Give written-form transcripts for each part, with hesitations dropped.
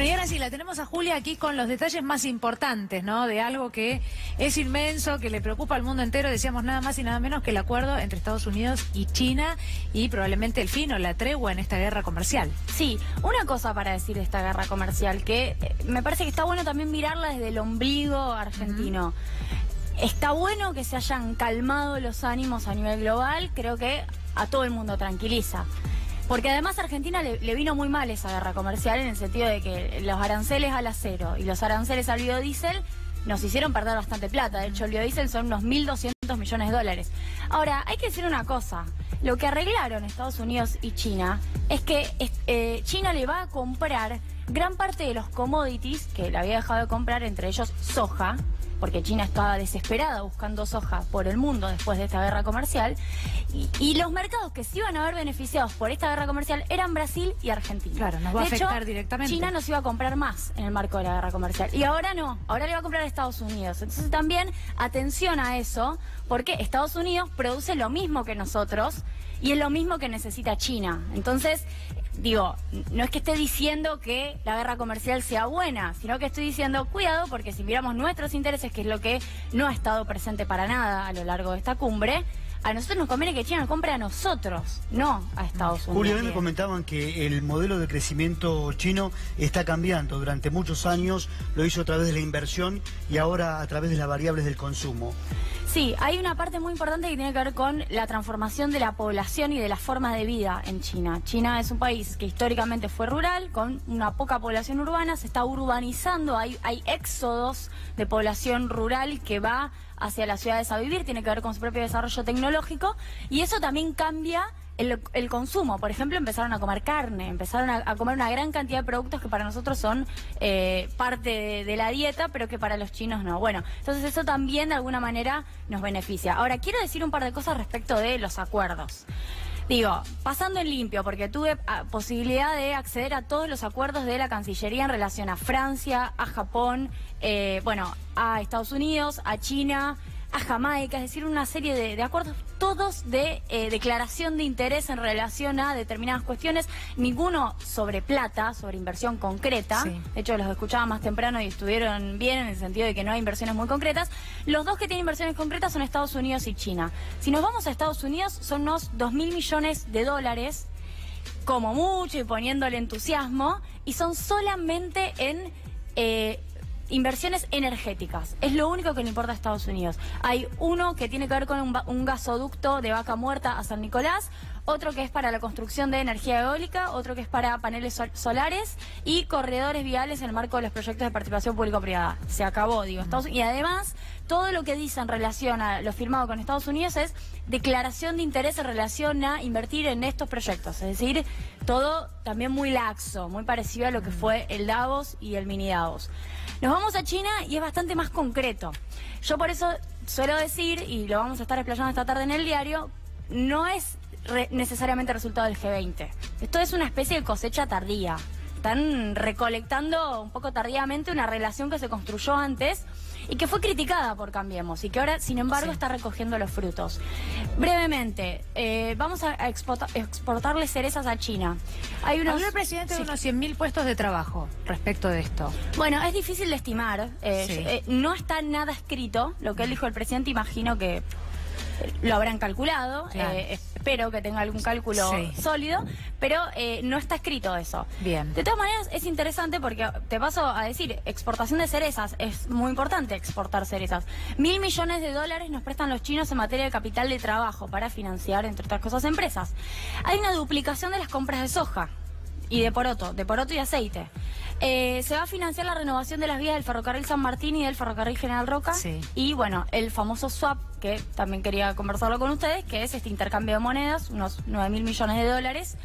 Bueno, y ahora sí, la tenemos a Julia aquí con los detalles más importantes, ¿no? De algo que es inmenso, que le preocupa al mundo entero. Decíamos nada más y nada menos que el acuerdo entre Estados Unidos y China y probablemente el fin o la tregua en esta guerra comercial. Sí, una cosa para decir de esta guerra comercial, que me parece que está bueno también mirarla desde el ombligo argentino. Está bueno que se hayan calmado los ánimos a nivel global, creo que a todo el mundo tranquiliza. Porque además a Argentina le vino muy mal esa guerra comercial en el sentido de que los aranceles al acero y los aranceles al biodiesel nos hicieron perder bastante plata. De hecho, el biodiesel son unos 1.200 millones de dólares. Ahora, hay que decir una cosa. Lo que arreglaron Estados Unidos y China es que China le va a comprar gran parte de los commodities que le había dejado de comprar, entre ellos soja, porque China estaba desesperada buscando soja por el mundo después de esta guerra comercial, y los mercados que se iban a ver beneficiados por esta guerra comercial eran Brasil y Argentina. Claro, nos va a afectar directamente. China nos iba a comprar más en el marco de la guerra comercial, y ahora no, ahora le va a comprar a Estados Unidos. Entonces también atención a eso, porque Estados Unidos produce lo mismo que nosotros, y es lo mismo que necesita China. Entonces, digo, no es que esté diciendo que la guerra comercial sea buena, sino que estoy diciendo, cuidado, porque si miramos nuestros intereses, que es lo que no ha estado presente para nada a lo largo de esta cumbre, a nosotros nos conviene que China nos compre a nosotros, no a Estados Unidos. Julio, me comentaban que el modelo de crecimiento chino está cambiando. Durante muchos años lo hizo a través de la inversión y ahora a través de las variables del consumo. Sí, hay una parte muy importante que tiene que ver con la transformación de la población y de las formas de vida en China. China es un país que históricamente fue rural, con una poca población urbana, se está urbanizando, hay éxodos de población rural que va hacia las ciudades a vivir, tiene que ver con su propio desarrollo tecnológico, y eso también cambia el consumo. Por ejemplo, empezaron a comer carne, empezaron a comer una gran cantidad de productos que para nosotros son parte de la dieta, pero que para los chinos no. Bueno, entonces eso también de alguna manera nos beneficia. Ahora, quiero decir un par de cosas respecto de los acuerdos. Digo, pasando en limpio, porque tuve posibilidad de acceder a todos los acuerdos de la Cancillería en relación a Francia, a Japón, bueno, a Estados Unidos, a China, a Jamaica, es decir, una serie de acuerdos, todos de declaración de interés en relación a determinadas cuestiones, ninguno sobre plata, sobre inversión concreta. Sí. De hecho, los escuchaba más temprano y estuvieron bien en el sentido de que no hay inversiones muy concretas. Los dos que tienen inversiones concretas son Estados Unidos y China. Si nos vamos a Estados Unidos, son unos 2.000 millones de dólares, como mucho y poniéndole entusiasmo, y son solamente en inversiones energéticas. Es lo único que le importa a Estados Unidos. Hay uno que tiene que ver con un gasoducto de Vaca Muerta a San Nicolás, otro que es para la construcción de energía eólica, otro que es para paneles solares y corredores viales en el marco de los proyectos de participación público-privada. Se acabó, digo. Y además, todo lo que dice en relación a lo firmado con Estados Unidos es declaración de interés en relación a invertir en estos proyectos. Es decir, todo también muy laxo, muy parecido a lo que fue el Davos y el mini Davos. Nos vamos a China y es bastante más concreto. Yo por eso suelo decir, y lo vamos a estar explayando esta tarde en el diario, no es necesariamente resultado del G20. Esto es una especie de cosecha tardía. Están recolectando un poco tardíamente una relación que se construyó antes y que fue criticada por Cambiemos y que ahora, sin embargo, está recogiendo los frutos. Brevemente, vamos a exportarle cerezas a China. Habló el presidente de unos 100.000 puestos de trabajo respecto de esto. Bueno, es difícil de estimar. No está nada escrito. Lo que él dijo el presidente, imagino que lo habrán calculado. Claro. Espero que tenga algún cálculo sólido, pero no está escrito eso. Bien. De todas maneras, es interesante porque te paso a decir, exportación de cerezas, es muy importante exportar cerezas. 1.000 millones de dólares nos prestan los chinos en materia de capital de trabajo para financiar, entre otras cosas, empresas. Hay una duplicación de las compras de soja y de poroto y aceite. Se va a financiar la renovación de las vías del ferrocarril San Martín y del ferrocarril General Roca. Sí. Y bueno, el famoso swap, que también quería conversarlo con ustedes, que es este intercambio de monedas, unos 9.000 millones de dólares,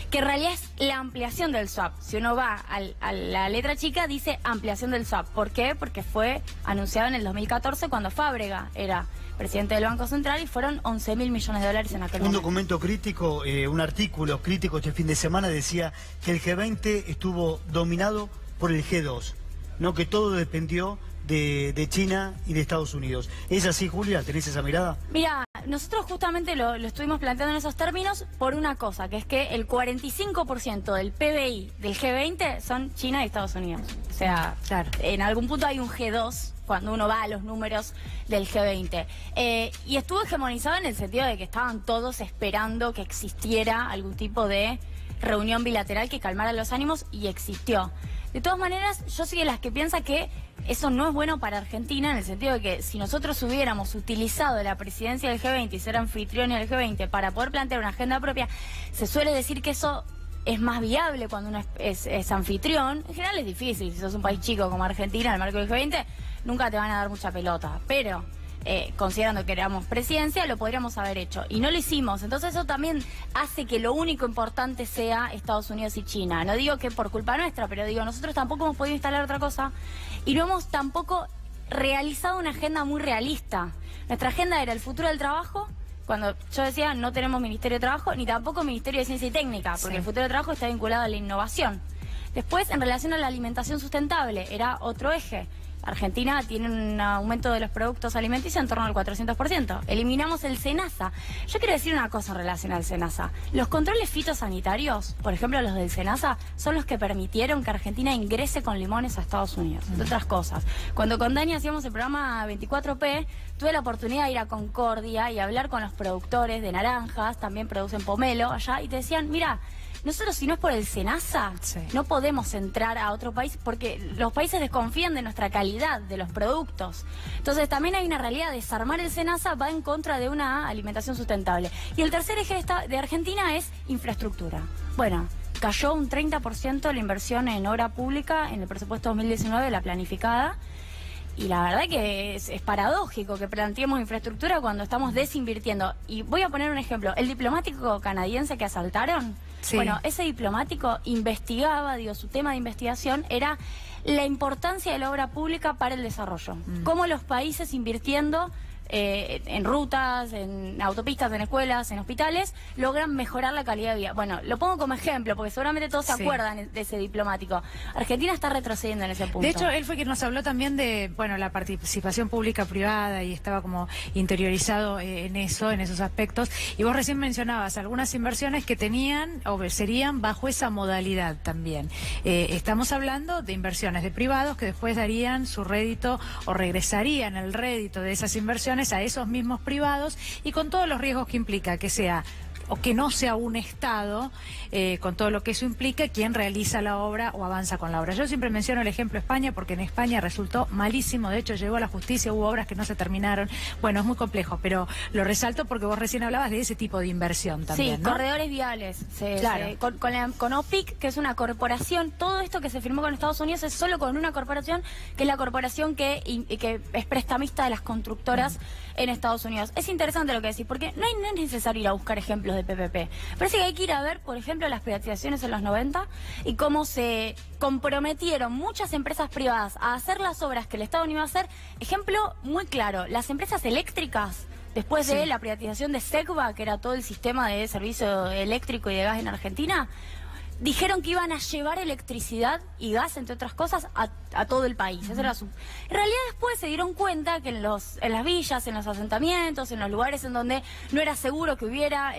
que en realidad es la ampliación del swap. Si uno va a la letra chica, dice ampliación del swap. ¿Por qué? Porque fue anunciado en el 2014 cuando Fábrega era presidente del Banco Central y fueron 11.000 millones de dólares en aquel momento. Un documento crítico, un artículo crítico este fin de semana decía que el G20 estuvo dominado por el G2, ¿no? Que todo dependió de China y de Estados Unidos. ¿Es así, Julia? ¿Tenés esa mirada? Mira, nosotros justamente lo estuvimos planteando en esos términos por una cosa, que es que el 45% del PBI del G20 son China y Estados Unidos. O sea, Claro. en algún punto hay un G2 cuando uno va a los números del G20. Y estuvo hegemonizado en el sentido de que estaban todos esperando que existiera algún tipo de reunión bilateral que calmara los ánimos, y existió. De todas maneras, yo soy de las que piensa que eso no es bueno para Argentina, en el sentido de que si nosotros hubiéramos utilizado la presidencia del G20 y ser anfitriones del G20 para poder plantear una agenda propia, se suele decir que eso es más viable cuando uno es anfitrión. En general es difícil, si sos un país chico como Argentina, en el marco del G20, nunca te van a dar mucha pelota, pero considerando que éramos presidencia, lo podríamos haber hecho. Y no lo hicimos. Entonces eso también hace que lo único importante sea Estados Unidos y China. No digo que por culpa nuestra, pero digo, nosotros tampoco hemos podido instalar otra cosa y no hemos tampoco realizado una agenda muy realista. Nuestra agenda era el futuro del trabajo. Cuando yo decía no tenemos Ministerio de Trabajo, ni tampoco Ministerio de Ciencia y Técnica, porque el futuro del trabajo está vinculado a la innovación. Después, en relación a la alimentación sustentable, era otro eje. Argentina tiene un aumento de los productos alimenticios en torno al 400%. Eliminamos el SENASA. Yo quiero decir una cosa en relación al SENASA. Los controles fitosanitarios, por ejemplo los del SENASA, son los que permitieron que Argentina ingrese con limones a Estados Unidos, entre otras cosas. Cuando con Dani hacíamos el programa 24P, tuve la oportunidad de ir a Concordia y hablar con los productores de naranjas, también producen pomelo allá, y te decían, mira, nosotros si no es por el SENASA, no podemos entrar a otro país porque los países desconfían de nuestra calidad, de los productos. Entonces también hay una realidad, desarmar el SENASA va en contra de una alimentación sustentable. Y el tercer eje de Argentina es infraestructura. Bueno, cayó un 30% la inversión en obra pública en el presupuesto 2019, la planificada. Y la verdad que es paradójico que planteemos infraestructura cuando estamos desinvirtiendo. Y voy a poner un ejemplo. El diplomático canadiense que asaltaron, bueno, ese diplomático investigaba, su tema de investigación era la importancia de la obra pública para el desarrollo. Cómo los países invirtiendo en rutas, en autopistas, en escuelas, en hospitales, logran mejorar la calidad de vida. Bueno, lo pongo como ejemplo, porque seguramente todos se acuerdan de ese diplomático. Argentina está retrocediendo en ese punto. De hecho, él fue quien nos habló también de, bueno, la participación pública-privada, y estaba como interiorizado en eso, en esos aspectos. Y vos recién mencionabas algunas inversiones que tenían o serían bajo esa modalidad también. Estamos hablando de inversiones de privados que después darían su rédito o regresarían el rédito de esas inversiones a esos mismos privados, y con todos los riesgos que implica que sea o que no sea un Estado, con todo lo que eso implica, quien realiza la obra o avanza con la obra. Yo siempre menciono el ejemplo España, porque en España resultó malísimo, de hecho llegó a la justicia, hubo obras que no se terminaron. Bueno, es muy complejo, pero lo resalto porque vos recién hablabas de ese tipo de inversión también, Sí, ¿no? corredores viales. Claro. Con OPIC, que es una corporación, todo esto que se firmó con Estados Unidos es solo con una corporación, que es la corporación que es prestamista de las constructoras en Estados Unidos. Es interesante lo que decís, porque no es necesario ir a buscar ejemplos de PPP. Parece que hay que ir a ver, por ejemplo, las privatizaciones en los 90 y cómo se comprometieron muchas empresas privadas a hacer las obras que el Estado no iba a hacer. Ejemplo muy claro, las empresas eléctricas, después de la privatización de SECBA, que era todo el sistema de servicio eléctrico y de gas en Argentina, dijeron que iban a llevar electricidad y gas, entre otras cosas, a todo el país. Eso era en realidad después se dieron cuenta que en las villas, en los asentamientos, en los lugares en donde no era seguro que hubiera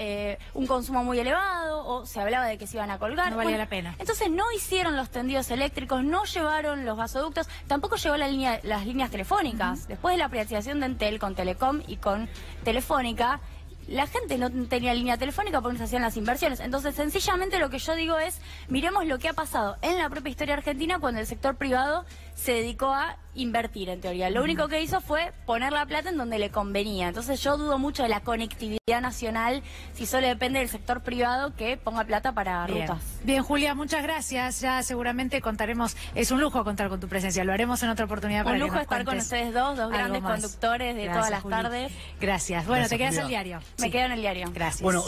un consumo muy elevado, o se hablaba de que se iban a colgar, no valía la pena. Entonces no hicieron los tendidos eléctricos, no llevaron los gasoductos, tampoco llegó las líneas telefónicas. Después de la privatización de Entel con Telecom y con Telefónica, la gente no tenía línea telefónica porque no se hacían las inversiones. Entonces, sencillamente lo que yo digo es, miremos lo que ha pasado en la propia historia argentina cuando el sector privado se dedicó a invertir, en teoría. Lo único que hizo fue poner la plata en donde le convenía. Entonces yo dudo mucho de la conectividad nacional si solo depende del sector privado que ponga plata para rutas. Bien, Julia, muchas gracias. Ya seguramente contaremos, es un lujo contar con tu presencia, lo haremos en otra oportunidad. Un lujo estar con ustedes dos grandes conductores de todas las tardes. Gracias. Bueno, te quedas al diario. Me quedo en el diario. Gracias. Bueno,